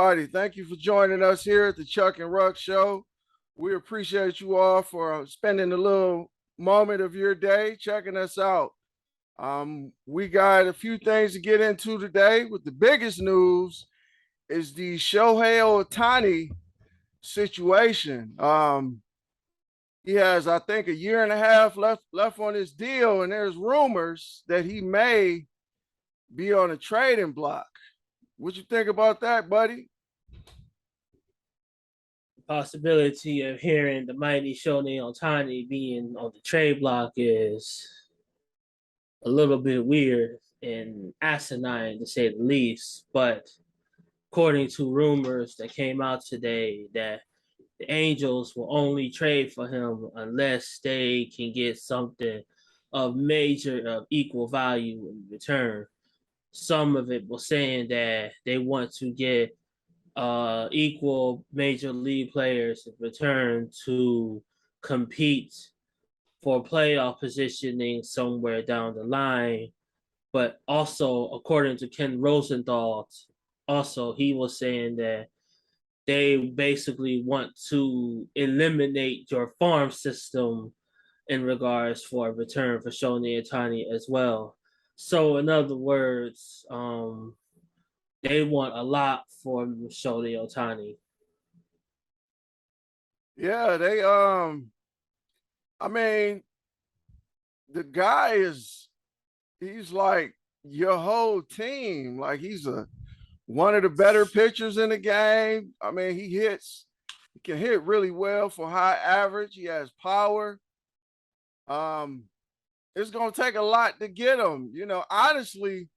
everybody. Thank you for joining us here at the Chuck and Ruck Show. We appreciate you all for spending a little moment of your day checking us out. We got a few things to get into today. With the biggest news is the Shohei Ohtani situation. He has, I think, a year and a half left on his deal, and there's rumors that he may be on a trading block. What you think about that, buddy? Possibility of hearing the mighty Shohei Ohtani being on the trade block is a little bit weird and asinine to say the least. But according to rumors that came out today, that the Angels will only trade for him unless they can get something of equal value in return. Some of it was saying that they want to get equal major league players in return to compete for playoff positioning somewhere down the line. But also, according to Ken Rosenthal, also he was saying that they basically want to eliminate your farm system in regards for a return for Shohei Ohtani as well. So, in other words, they want a lot for Shohei Ohtani. Yeah, I mean, the guy he's like your whole team. Like he's one of the better pitchers in the game. I mean, he can hit really well for high average. He has power. Um, it's gonna take a lot to get him. Honestly,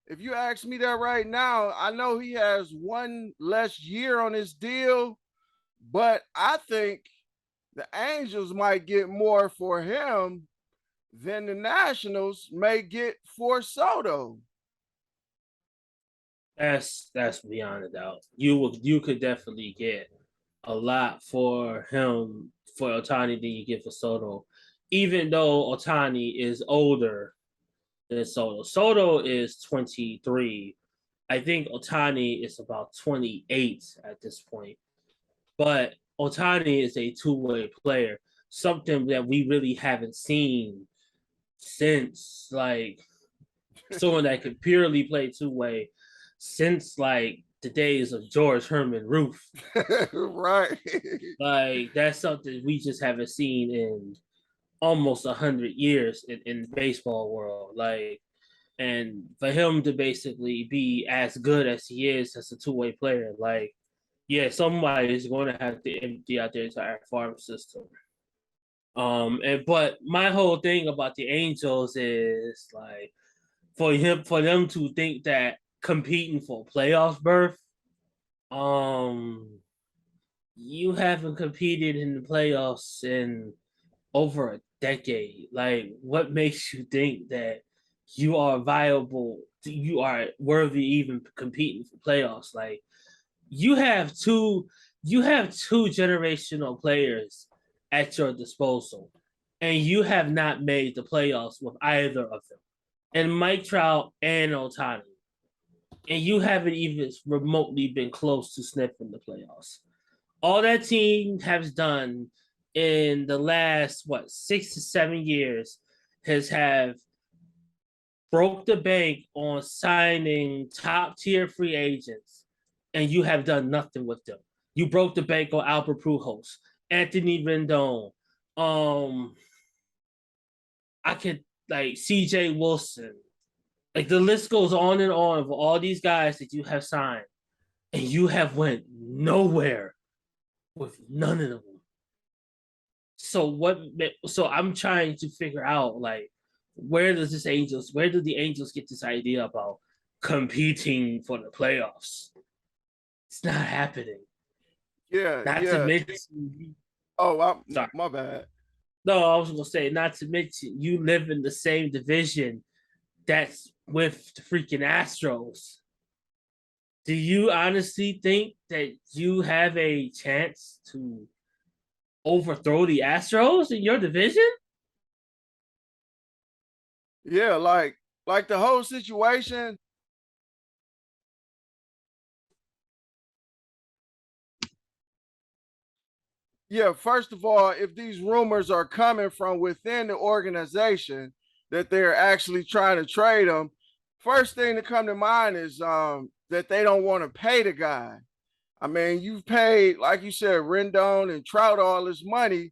if you ask me that right now, I know he has one less year on his deal, but I think the Angels might get more for him than the Nationals may get for Soto. That's beyond a doubt. You could definitely get a lot for him for Ohtani than you get for Soto, even though Ohtani is older than Soto. Soto is 23. I think Ohtani is about 28 at this point. But Ohtani is a two-way player, something that we really haven't seen since like someone that could purely play two-way since like the days of George Herman Roof. Right. Like that's something we just haven't seen in almost 100 years in the baseball world. Like, and for him to basically be as good as he is as a two-way player, like, yeah, somebody is going to have to empty out their entire farm system. But my whole thing about the Angels is like for them to think that competing for playoff berth, um, you haven't competed in the playoffs in over a decade. Like, what makes you think that you are viable? You are worthy even competing for playoffs? Like, you have two, you have two generational players at your disposal, and you have not made the playoffs with either of them. And Mike Trout and Ohtani, and you haven't even remotely been close to sniffing the playoffs. All that team has done in the last 6 to 7 years has have broke the bank on signing top tier free agents, and you have done nothing with them. You broke the bank on Albert Pujols, Anthony Rendon, I could like C.J. Wilson, like the list goes on and on of all these guys that you have signed, and you have went nowhere with none of them. So what? So I'm trying to figure out like where do the Angels get this idea about competing for the playoffs? It's not happening. Yeah, Not to yeah. mention, Oh, sorry. my bad. No, I was gonna say, not to mention, you live in the same division that's with the freaking Astros. Do you honestly think that you have a chance to overthrow the Astros in your division? Yeah, like the whole situation. Yeah, first of all, if these rumors are coming from within the organization that they're actually trying to trade him, first thing to come to mind is that they don't want to pay the guy. I mean, you've paid, like you said, Rendon and Trout all this money.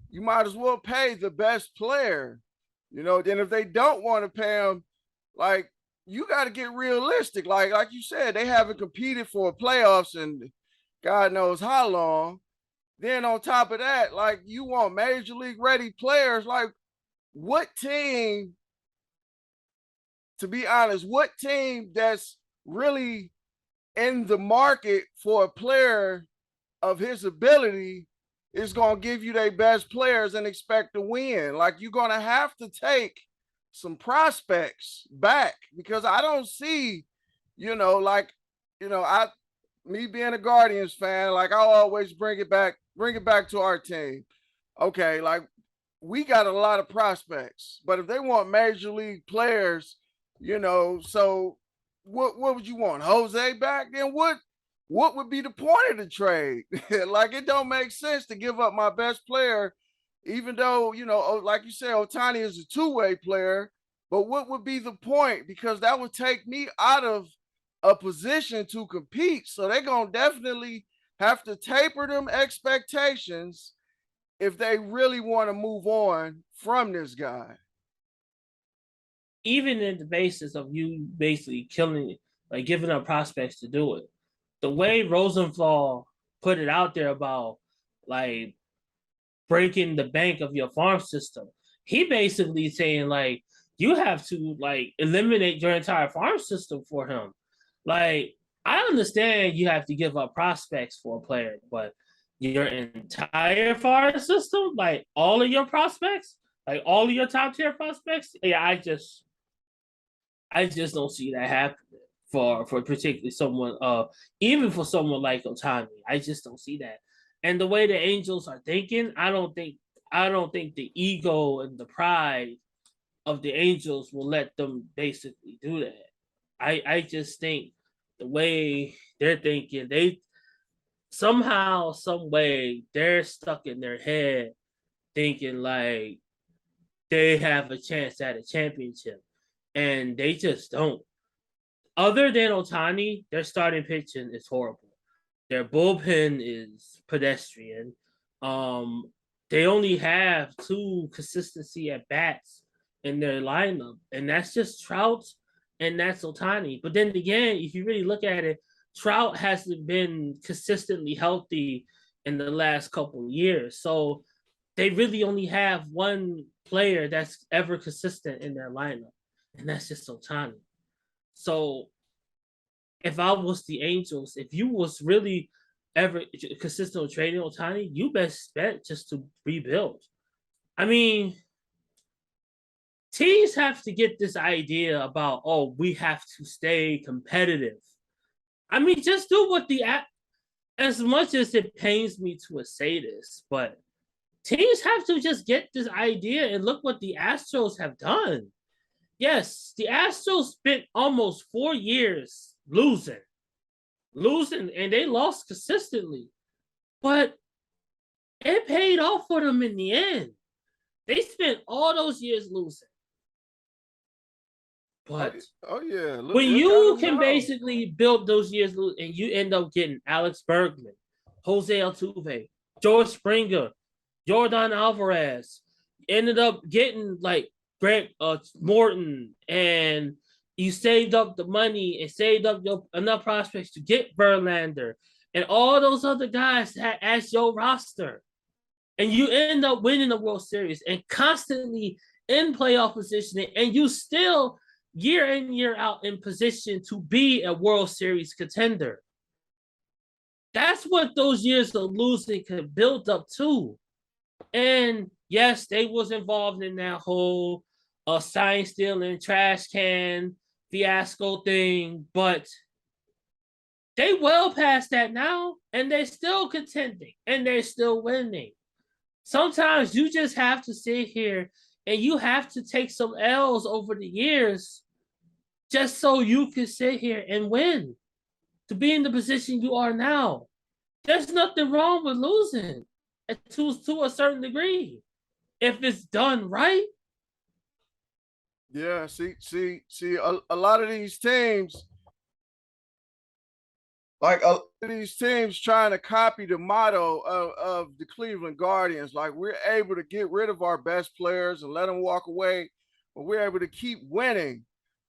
You might as well pay the best player. Then if they don't want to pay him, like you got to get realistic. Like you said, they haven't competed for playoffs in God knows how long. Then on top of that, like you want major league ready players. Like what team, to be honest, what team that's really in the market for a player of his ability is going to give you their best players and expect to win? Like you're going to have to take some prospects back because I don't see, like, I me being a Guardians fan, like I always bring it back to our team. Okay, like we got a lot of prospects, but if they want major league players, so what would you want? Jose back? Then what would be the point of the trade? Like it don't make sense to give up my best player, even though, like you said, Ohtani is a two-way player. But what would be the point? Because that would take me out of a position to compete. So they're gonna definitely have to taper them expectations if they really want to move on from this guy. Even in the basis of you basically killing it, like giving up prospects to do it. The way Rosenthal put it out there about like breaking the bank of your farm system, he basically saying like you have to like eliminate your entire farm system for him. Like I understand you have to give up prospects for a player, but your entire farm system, like all of your prospects, like all of your top tier prospects, yeah, I just don't see that happening for particularly someone even for someone like Ohtani. I just don't see that. And the way the Angels are thinking, I don't think the ego and the pride of the Angels will let them basically do that. I just think the way they're thinking, they somehow, some way, they're stuck in their head thinking like they have a chance at a championship. And they just don't. Other than Ohtani, their starting pitching is horrible. Their bullpen is pedestrian. Um, they only have two consistency at bats in their lineup, and that's just Trout and that's Ohtani. But then again, if you really look at it, Trout hasn't been consistently healthy in the last couple of years. So they really only have one player that's ever consistent in their lineup, and that's just Ohtani. So if I was the Angels, if you was really ever consistent with trading Ohtani, you best bet just to rebuild. I mean, teams have to get this idea about, oh, we have to stay competitive. I mean, just do what as much as it pains me to say this, but teams have to just get this idea and look what the Astros have done. Yes, the Astros spent almost 4 years losing, and they lost consistently. But it paid off for them in the end. They spent all those years losing. But yeah, when you can basically build those years and you end up getting Alex Bergman, Jose Altuve, George Springer, Jordan Alvarez, ended up getting like Greg Morton, and you saved up the money and saved up enough prospects to get Verlander and all those other guys as your roster. And you end up winning the World Series and constantly in playoff position, and you still year in, year out in position to be a World Series contender. That's what those years of losing could build up to. And yes, they was involved in that whole sign stealing, trash can fiasco thing, but they well past that now, and they're still contending, and they're still winning. Sometimes you just have to sit here and you have to take some L's over the years just so you can sit here and win to be in the position you are now. There's nothing wrong with losing. to a certain degree if it's done right. Yeah, see, a lot of these teams, like a lot of these teams trying to copy the motto of the Cleveland Guardians. Like, we're able to get rid of our best players and let them walk away, but we're able to keep winning.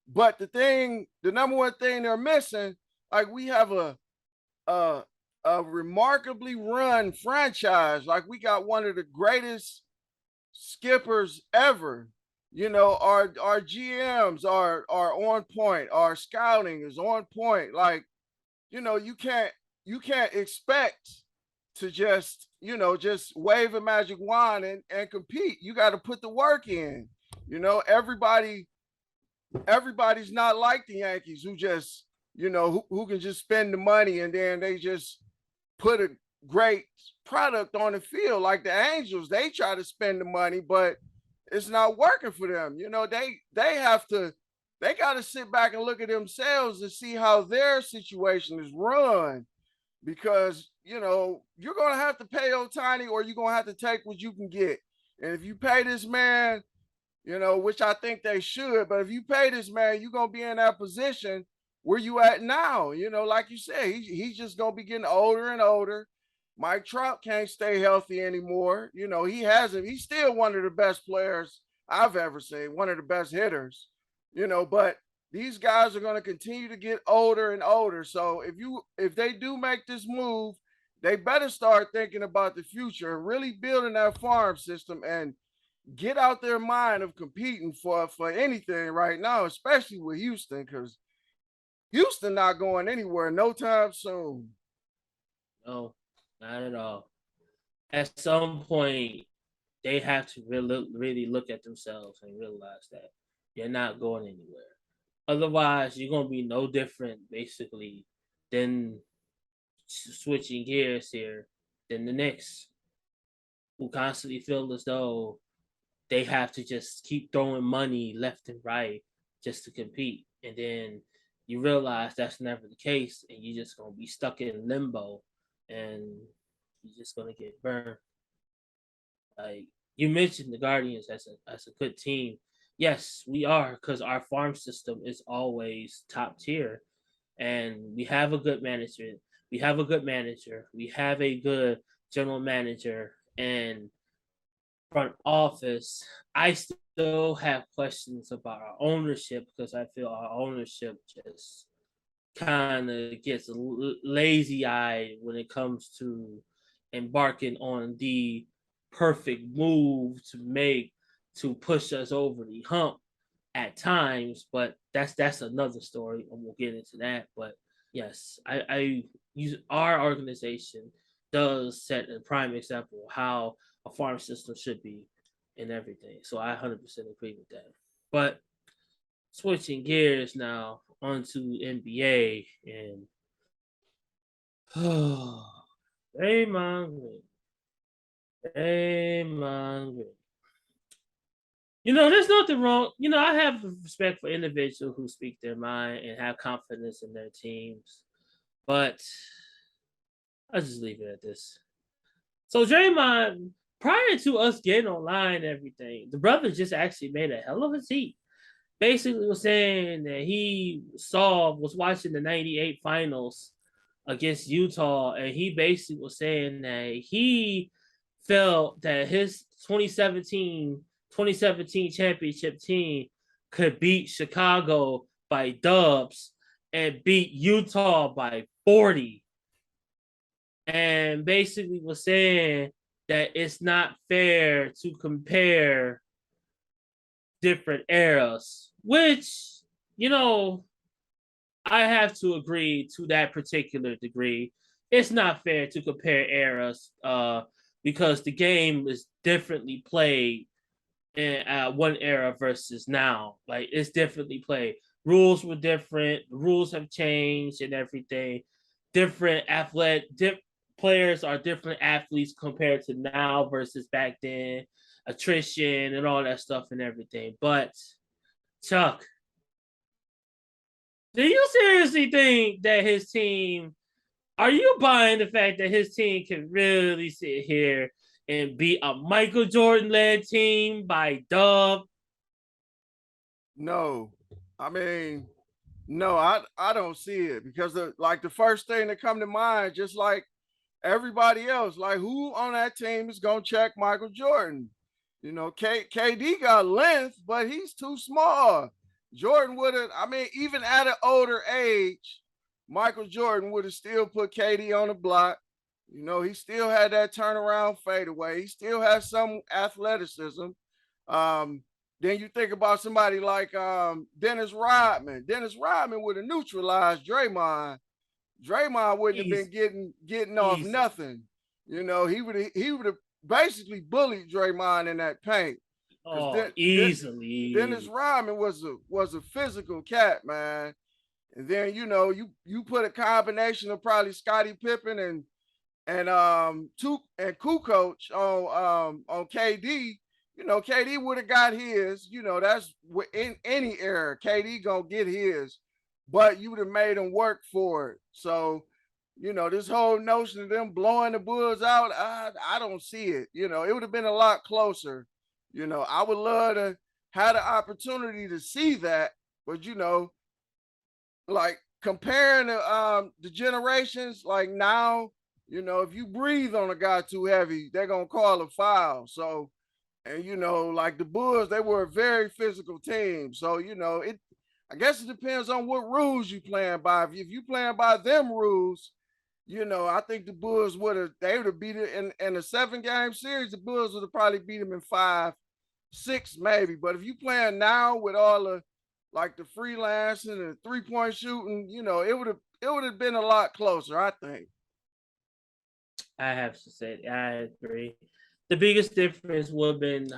But the number one thing they're missing, like, we have a a remarkably run franchise. Like, we got one of the greatest skippers ever. You know, our GMs are on point. Our scouting is on point. Like, you know, you can't expect to just, you know, just wave a magic wand and compete. You got to put the work in. You know, everybody's not like the Yankees who just, you know, who can just spend the money and then they just put a great product on the field. Like the Angels, they try to spend the money, but it's not working for them. You know, they got to sit back and look at themselves and see how their situation is run, because, you know, you're going to have to pay Ohtani or you're going to have to take what you can get. And if you pay this man, you know, which I think they should, but if you pay this man, you're going to be in that position where you at now. You know, like you said, he's just going to be getting older and older. Mike Trout can't stay healthy anymore. You know, he's still one of the best players I've ever seen, one of the best hitters, you know, but these guys are going to continue to get older and older. So if they do make this move, they better start thinking about the future and really building that farm system and get out their mind of competing for anything right now, especially with Houston, because Houston not going anywhere no time soon. No, not at all. At some point, they have to really look at themselves and realize that you're not going anywhere. Otherwise, you're gonna be no different, basically, than switching gears here than the Knicks, who constantly feel as though they have to just keep throwing money left and right just to compete. And then you realize that's never the case, and you're just gonna be stuck in limbo, and you're just gonna get burned. Like you mentioned, the Guardians as a good team. Yes, we are, because our farm system is always top tier, and we have a good management. We have a good manager. We have a good general manager and front office. I still have questions about our ownership, because I feel our ownership just kind of gets lazy eyed when it comes to embarking on the perfect move to make to push us over the hump at times. But that's another story, and we'll get into that. But yes, I use our organization does set a prime example of how a farm system should be and everything. So I 100% agree with that. But switching gears now onto NBA and Draymond Green. Draymond Green. You know, there's nothing wrong. You know, I have respect for individuals who speak their mind and have confidence in their teams, but I'll just leave it at this. So Draymond, prior to us getting online and everything, the brother just actually made a hell of a tweet. Basically was saying that he was watching the 98 finals against Utah, and he basically was saying that he felt that his 2017 championship team could beat Chicago by dubs and beat Utah by 40. And basically was saying that it's not fair to compare different eras, which, you know, I have to agree to that particular degree. It's not fair to compare eras because the game is differently played in one era versus now. Like, it's differently played. Rules were different. Rules have changed and everything. Different players are different athletes compared to now versus back then. Attrition and all that stuff and everything. But Chuck, do you seriously think that his team? Are you buying the fact that his team can really sit here and beat a Michael Jordan-led team by dub? No, I mean, no, I don't see it because like the first thing that come to mind, just like everybody else, like who on that team is gonna check Michael Jordan? You know, KD got length, but he's too small. Jordan would have, I mean, even at an older age, Michael Jordan would have still put KD on the block. You know, he still had that turnaround fadeaway. He still has some athleticism. Um, then you think about somebody like Dennis Rodman. Dennis Rodman would have neutralized Draymond. Draymond wouldn't have been Easy. getting off Easy. nothing. You know, he would have basically bullied Draymond in that paint. Because Oh, easily. Dennis Rodman was a physical cat, man. And then you know you put a combination of probably Scottie Pippen and Kukoc on KD. You know, KD would have got his. You know, that's in any era, KD gonna get his, but you would have made him work for it. So, you know, this whole notion of them blowing the Bulls out, I don't see it. You know, it would have been a lot closer. You know, I would love to have the opportunity to see that, but you know, like comparing the generations, like now, you know, if you breathe on a guy too heavy, they're gonna call a foul. So, and you know, like the Bulls, they were a very physical team. So, you know, I guess it depends on what rules you playing by. If you playing by them rules, you know, I think the Bulls they would have beat it in a 7-game series. The Bulls would have probably beat them in 5, 6 maybe. But if you playing now with all the like the freelancing and the 3-point shooting, you know, it would have been a lot closer, I think. I have to say, I agree. The biggest difference would have been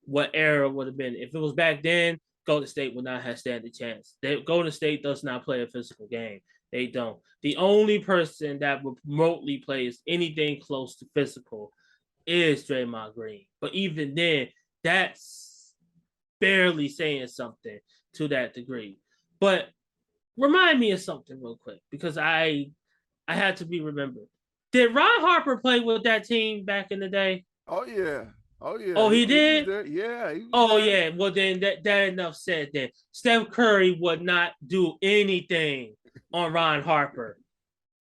what era would have been. If it was back then, Golden State would not have stand a chance. Golden State does not play a physical game. They don't. The only person that remotely plays anything close to physical is Draymond Green. But even then, that's barely saying something to that degree. But remind me of something real quick because I had to be remembered. Did Ron Harper play with that team back in the day? Oh yeah. Oh yeah. Oh, he He was did? there. Yeah, he was Oh, there. yeah. Well, then that enough said then. Steph Curry would not do anything on Ron Harper.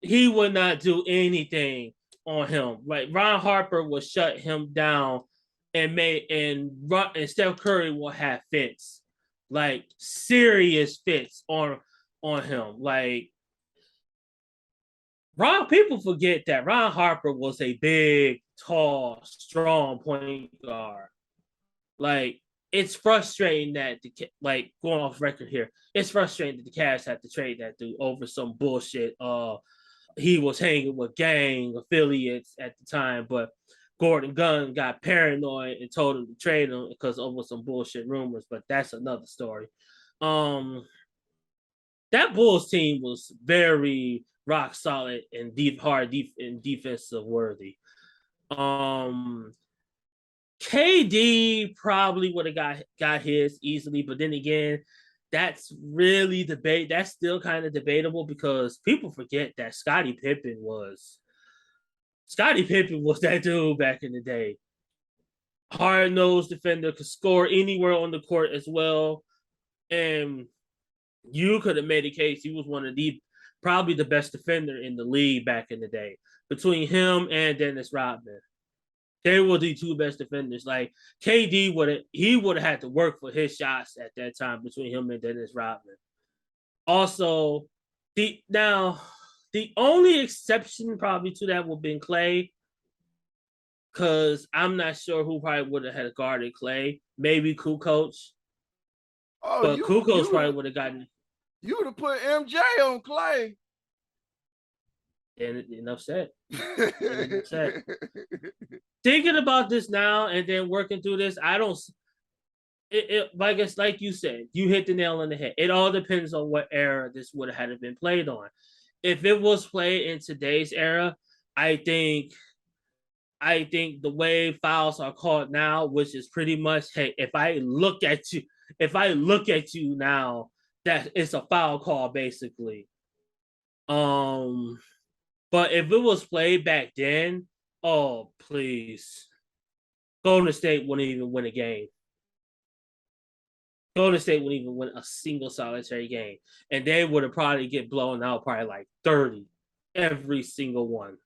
He would not do anything on him. Like Ron Harper would shut him down and Steph Curry will have fits. Like serious fits on him. Like people forget that Ron Harper was a big, tall, strong point guard. Like it's frustrating that like going off record here, it's frustrating that the Cavs had to trade that dude over some bullshit. He was hanging with gang affiliates at the time, but Gordon Gunn got paranoid and told him to trade him because over some bullshit rumors. But that's another story. Um, that Bulls team was very rock solid and and defensive worthy. Um, KD probably would have got his easily, but then again, that's really debate. That's still kind of debatable because people forget that Scottie Pippen was that dude back in the day. Hard nosed defender, could score anywhere on the court as well, and you could have made a case he was one of the probably the best defender in the league back in the day. Between him and Dennis Rodman, they were the two best defenders. Like KD would have had to work for his shots at that time between him and Dennis Rodman. Also, the only exception probably to that would have been Clay, because I'm not sure who probably would have had guarded Clay. Maybe Kukoc, Oh, but you Kukoc you would probably have would have gotten. you would have put MJ on Clay. And enough said. Enough said. Thinking about this now and then working through this, I don't. Like it's like you said, you hit the nail on the head. It all depends on what era this would have had been played on. If it was played in today's era, I think the way fouls are called now, which is pretty much, hey, if I look at you now, that it's a foul call basically. Um, but if it was played back then, oh please, Golden State wouldn't even win a game. Golden State wouldn't even win a single solitary game. And they would have probably get blown out probably like 30 every single one.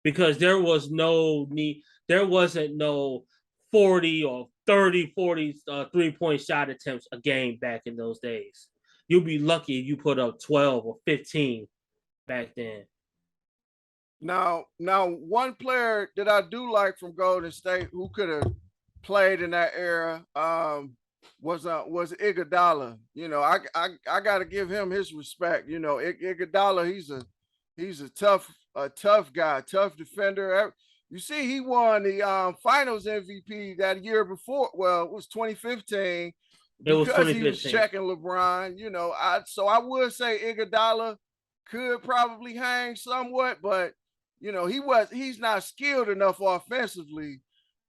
Because there was no need, there wasn't no 40 or 30, 40 3-point shot attempts a game back in those days. You'll be lucky if you put up 12 or 15 back then. Now, one player that I do like from Golden State who could have played in that era was Iguodala. You know, I got to give him his respect. You know, Iguodala, he's a tough guy, tough defender. You see, he won the Finals MVP that year before. Well, it was 2015 because he was checking LeBron. You know, so I would say Iguodala could probably hang somewhat, but you know, he's not skilled enough offensively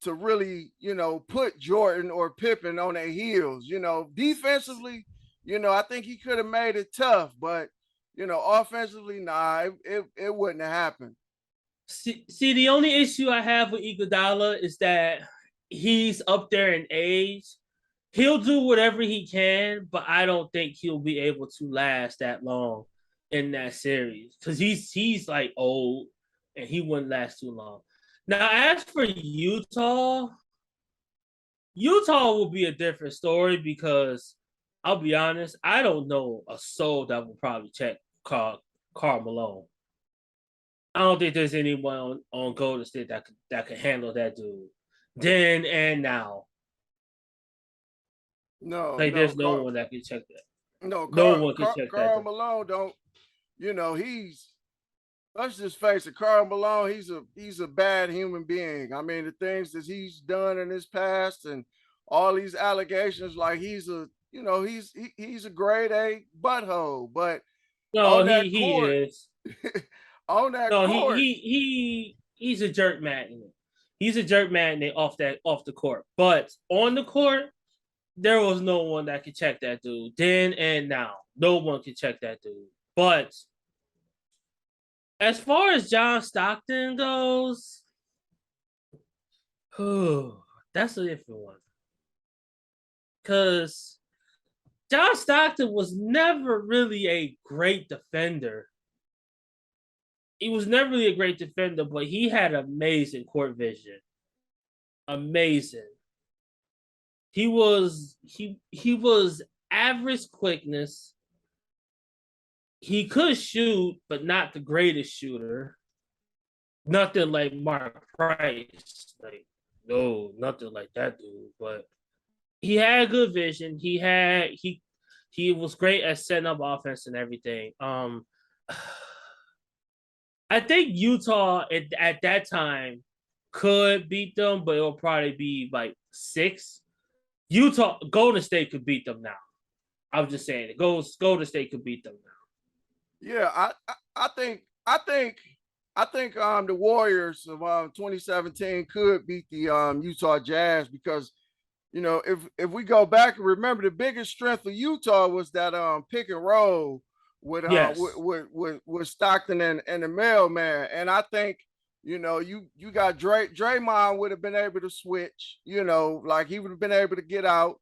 to really, you know, put Jordan or Pippen on their heels. You know, defensively, you know, I think he could have made it tough, but you know, offensively, nah, it wouldn't have happened. See, the only issue I have with Iguodala is that he's up there in age. He'll do whatever he can, but I don't think he'll be able to last that long in that series because he's like old and he wouldn't last too long. Now, as for Utah will be a different story because I'll be honest, I don't know a soul that will probably check Karl Malone. I don't think there's anyone on Golden State that can handle that dude then and now. There's no one that can check that. No one can check that. Karl Malone don't. You know, let's just face it, Karl Malone, he's a bad human being. I mean, the things that he's done in his past and all these allegations, like he's a grade A butthole. But no, he is. On that court, he's a jerk magnet. He's a jerk magnet off the court. But on the court, there was no one that could check that dude then and now. No one could check that dude. But as far as John Stockton goes, that's a different one. Because John Stockton was never really a great defender. He was never really a great defender, but he had amazing court vision. Amazing. He was average quickness. He could shoot, but not the greatest shooter. Nothing like Mark Price. Like, no, nothing like that dude. But he had good vision. He was great at setting up offense and everything. I think Utah at that time could beat them, but it'll probably be like 6. Golden State could beat them now. I'm just saying, Golden State could beat them now. Yeah, I think the Warriors of 2017 could beat the Utah Jazz because you know if we go back and remember the biggest strength of Utah was that pick and roll with Stockton and the mailman, and I think you know you got Draymond would have been able to switch, you know, like he would have been able to get out.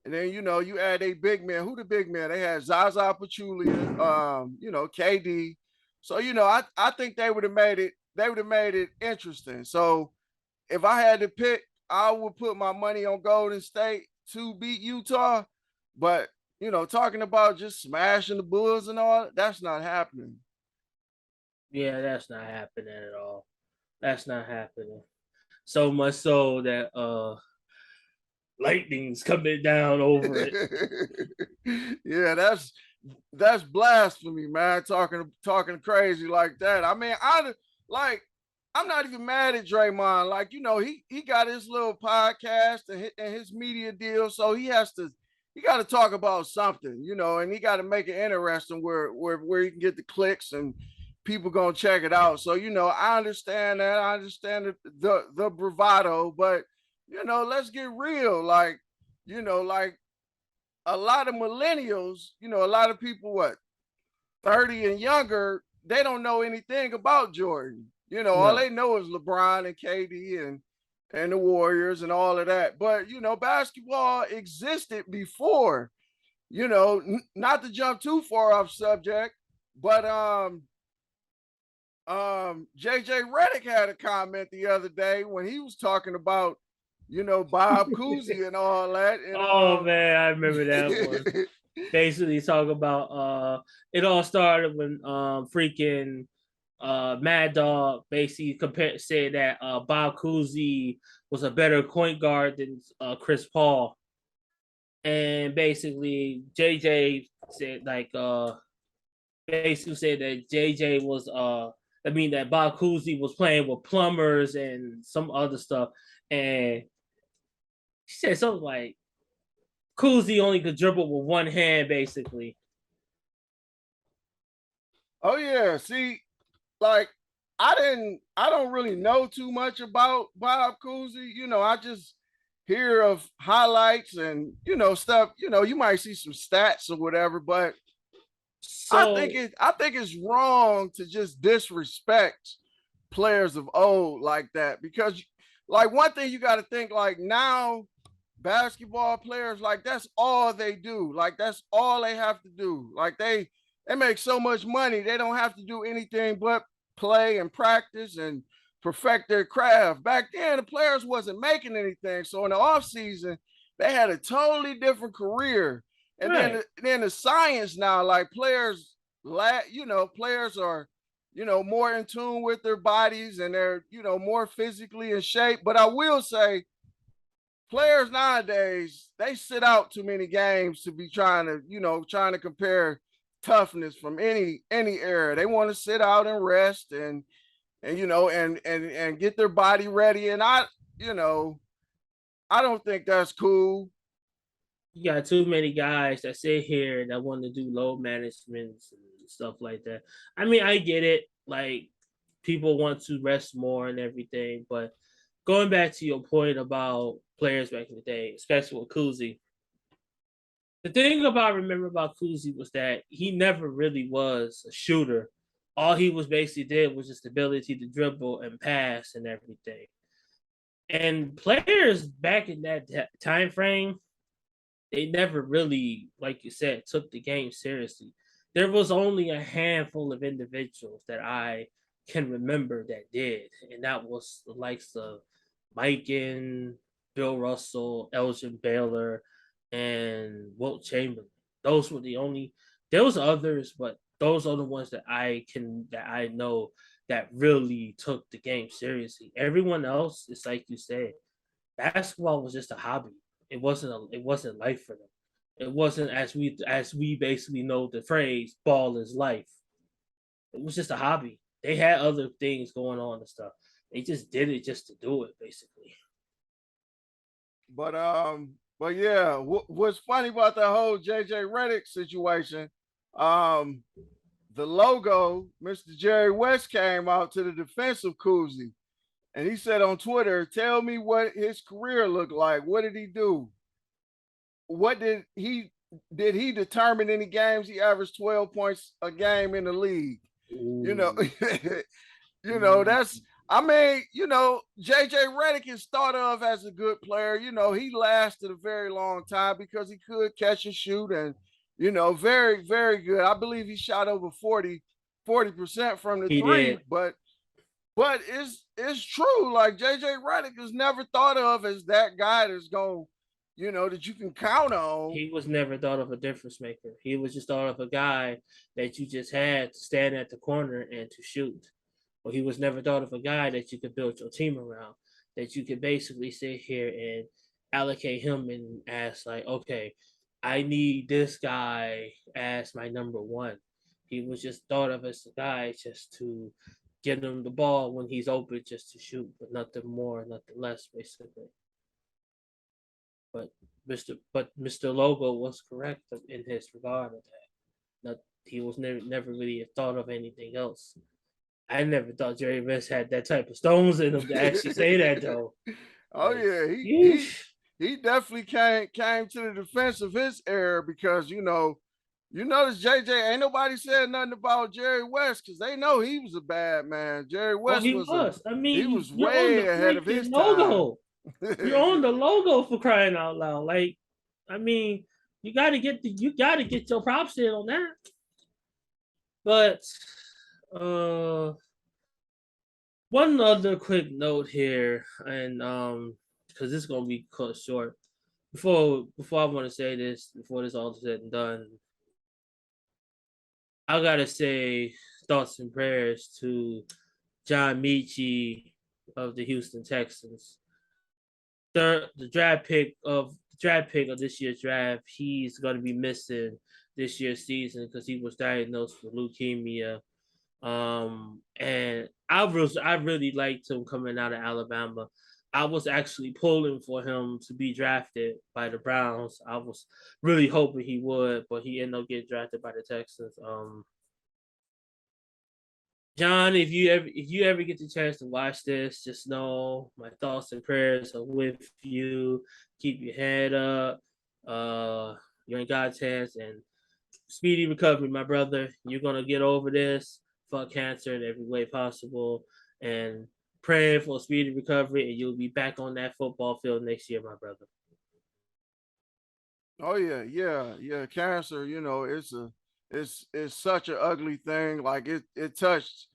And then, you know, you add a big man. Who the big man? They had Zaza Pachulia, you know, KD. So, you know, I think they would have made it interesting. So if I had to pick, I would put my money on Golden State to beat Utah. But, you know, talking about just smashing the Bulls and all, that's not happening. Yeah, that's not happening at all. That's not happening. So much so that lightning's coming down over it. Yeah, that's blasphemy, man. Talking crazy like that. I mean, I'm not even mad at Draymond. Like, you know, he got his little podcast and his media deal, so he got to talk about something, you know, and he got to make it interesting where he can get the clicks and people gonna check it out. So, you know, I understand that. I understand the bravado, but you know, let's get real. Like, you know, like a lot of millennials, you know, a lot of people, 30 and younger, they don't know anything about Jordan. You know, all they know is LeBron and KD and the Warriors and all of that. But basketball existed before. Not to jump too far off subject, but JJ Redick had a comment the other day when he was talking about Bob Cousy and all that. And Oh man, I remember that one. Basically talk about it all started when freaking Mad Dog basically said that Bob Cousy was a better point guard than Chris Paul. And basically JJ said basically said that JJ was that Bob Cousy was playing with plumbers and some other stuff. And she said something like Cousy only could dribble with one hand, basically. Oh yeah, see, like I don't really know too much about Bob Cousy. I just hear of highlights and stuff. You might see some stats or whatever, but So I think it's wrong to just disrespect players of old like that, because like one thing you got to think, like now basketball players, like that's all they do, like that's all they have to do, like they make so much money they don't have to do anything but play and practice and perfect their craft. Back then the players wasn't making anything, so in the off season they had a totally different career. And right. then the science now, like players players are more in tune with their bodies, and they're more physically in shape. But I will say players nowadays, they sit out too many games to be trying to compare toughness from any era. They want to sit out and rest and get their body ready. And I don't think that's cool. You got too many guys that sit here that want to do load management and stuff like that. I mean, I get it. Like people want to rest more and everything, but going back to your point about players back in the day, especially with Cousy, the thing remember about Cousy was that he never really was a shooter. All he was basically did was just the ability to dribble and pass and everything. And players back in that time frame, they never really, like you said, took the game seriously. There was only a handful of individuals that I can remember that did, and that was the likes of Mike and Bill Russell, Elgin Baylor, and Wilt Chamberlain. Those were the only. There was others, but those are the ones that I know that really took the game seriously. Everyone else, it's like you said, basketball was just a hobby. It wasn't life for them. It wasn't as we basically know the phrase ball is life. It was just a hobby. They had other things going on and stuff. They just did it just to do it, basically. But yeah, what's funny about the whole JJ Redick situation, um, the logo, Mr. Jerry West came out to the defense of Cousy, and he said on Twitter, "Tell me what his career looked like. What did he do? What did he determine any games? He averaged 12 points a game in the league. You know, Ooh. that's I mean, JJ Redick is thought of as a good player. He lasted a very long time because he could catch and shoot, and very, very good. I believe he shot over 40% from the He three, did. but it's true. Like JJ Redick is never thought of as that guy that's going, that you can count on. He was never thought of a difference maker. He was just thought of a guy that you just had to stand at the corner and to shoot. Or he was never thought of a guy that you could build your team around, that you could basically sit here and allocate him and ask, like, okay, I need this guy as my number one. He was just thought of as a guy just to get him the ball when he's open, just to shoot, but nothing more, nothing less, basically. But Mr. Logo was correct in his regard of that. Not he was never really thought of anything else. I never thought Jerry West had that type of stones in him to actually say that though. Oh Like, yeah, yeesh. he definitely came to the defense of his era, because You notice JJ ain't nobody said nothing about Jerry West because they know he was a bad man. Jerry Oh, West he was was. I he mean, was you're on way the ahead of his freaking time. logo. You're on the logo for crying out loud. Like, I mean, you gotta get your props in on that. But uh one other quick note here, and because this is gonna be cut short. Before I want to say this, before this all said and done, I gotta say thoughts and prayers to John Metchie of the Houston Texans. The draft pick of this year's draft, he's gonna be missing this year's season because he was diagnosed with leukemia. And I really liked him coming out of Alabama. I was actually pulling for him to be drafted by the Browns. I was really hoping he would, but he ended up getting drafted by the Texans. John, if you ever get the chance to watch this, just know my thoughts and prayers are with you. Keep your head up. You're in God's hands, and speedy recovery, my brother. You're gonna get over this. Fuck cancer in every way possible, and praying for a speedy recovery, and you'll be back on that football field next year, my brother. Oh yeah. Cancer, it's such an ugly thing. Like it touched.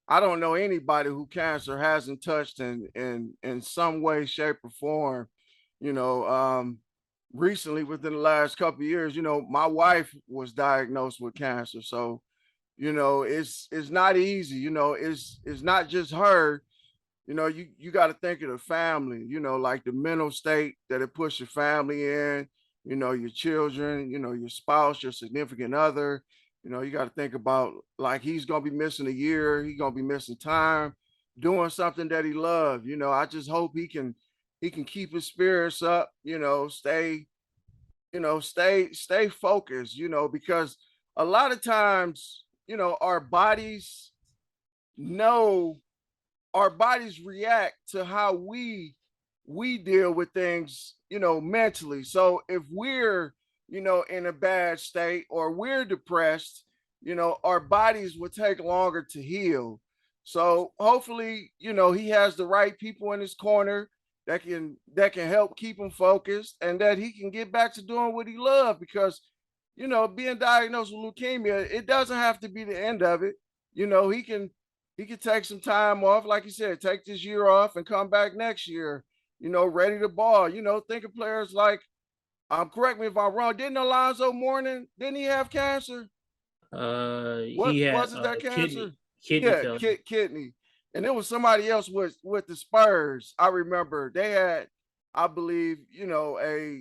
I don't know anybody who cancer hasn't touched in some way, shape, or form. You know, recently within the last couple of years, my wife was diagnosed with cancer, so it's not easy. It's not just her. You got to think of the family, like the mental state that it puts your family in, your children, your spouse, your significant other. You got to think about like he's going to be missing a year, he's going to be missing time doing something that he loved. I just hope he can keep his spirits up, stay focused, because a lot of times, our bodies know our bodies react to how we deal with things, mentally. So if we're, in a bad state or we're depressed, our bodies will take longer to heal. So hopefully, he has the right people in his corner that can help keep him focused and that he can get back to doing what he loved because being diagnosed with leukemia, it doesn't have to be the end of it. He can take some time off, like you said, take this year off and come back next year, ready to ball. Think of players like, correct me if I'm wrong, didn't Alonzo Mourning, didn't he have cancer? He What had was it that cancer? kidney Yeah, failure. kidney. And it was somebody else with the Spurs. I remember they had, I believe, a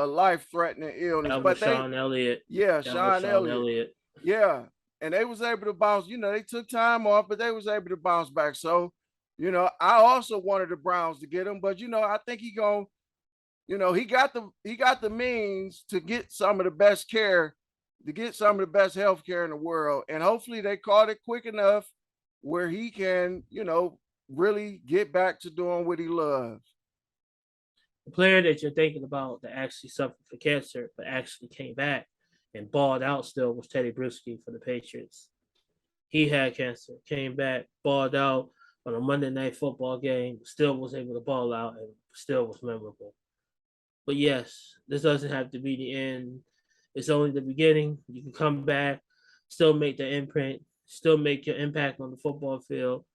life threatening illness, That was but they, Sean Elliott. yeah, That was Sean Sean Elliott. Elliott. Yeah. And they was able to bounce, they took time off, but they was able to bounce back. So, I also wanted the Browns to get him, but I think he got the means to get some of the best care, to get some of the best health care in the world. And hopefully they caught it quick enough where he can, really get back to doing what he loves. The player that you're thinking about that actually suffered from cancer but actually came back and balled out still was Teddy Bruschi for the Patriots. He had cancer, came back, balled out on a Monday night football game, still was able to ball out and still was memorable. But yes, this doesn't have to be the end. It's only the beginning. You can come back, still make the imprint, still make your impact on the football field,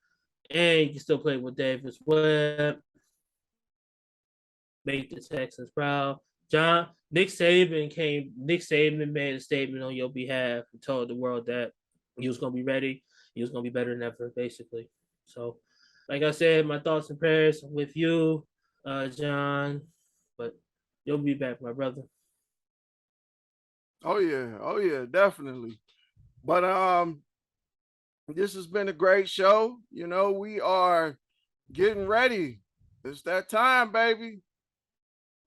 and you can still play with Davis Webb, make the Texans proud. Nick Saban made a statement on your behalf and told the world that he was gonna be ready. He was gonna be better than ever, basically. So, like I said, my thoughts and prayers with you, John. But you'll be back, my brother. Oh yeah, definitely. But this has been a great show. We are getting ready. It's that time, baby.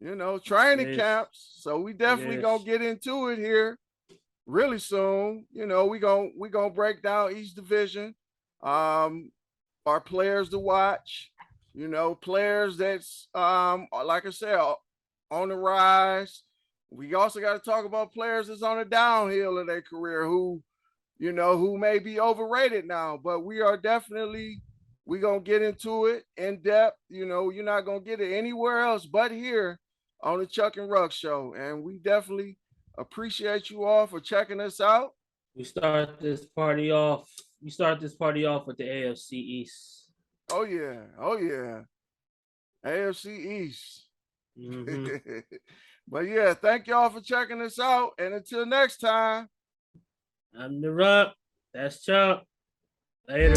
It Training is. camps. So we It definitely gonna is. get into it here really soon. We gonna break down each division. Um, our players to watch. Players that's like I said, on the rise. we also got to talk about players that's on the downhill of their career who, who may be overrated now, but we are definitely, we're going to get into it in depth. You're not going to get it anywhere else but here on the Chuck and Ruck show. And we definitely appreciate you all for checking us out. We start this party off. We start this party off with the AFC East. Oh yeah. Oh yeah. AFC East. Mm-hmm. But yeah, thank y'all for checking us out. And until next time. I'm the Ruck. That's Chuck. Later.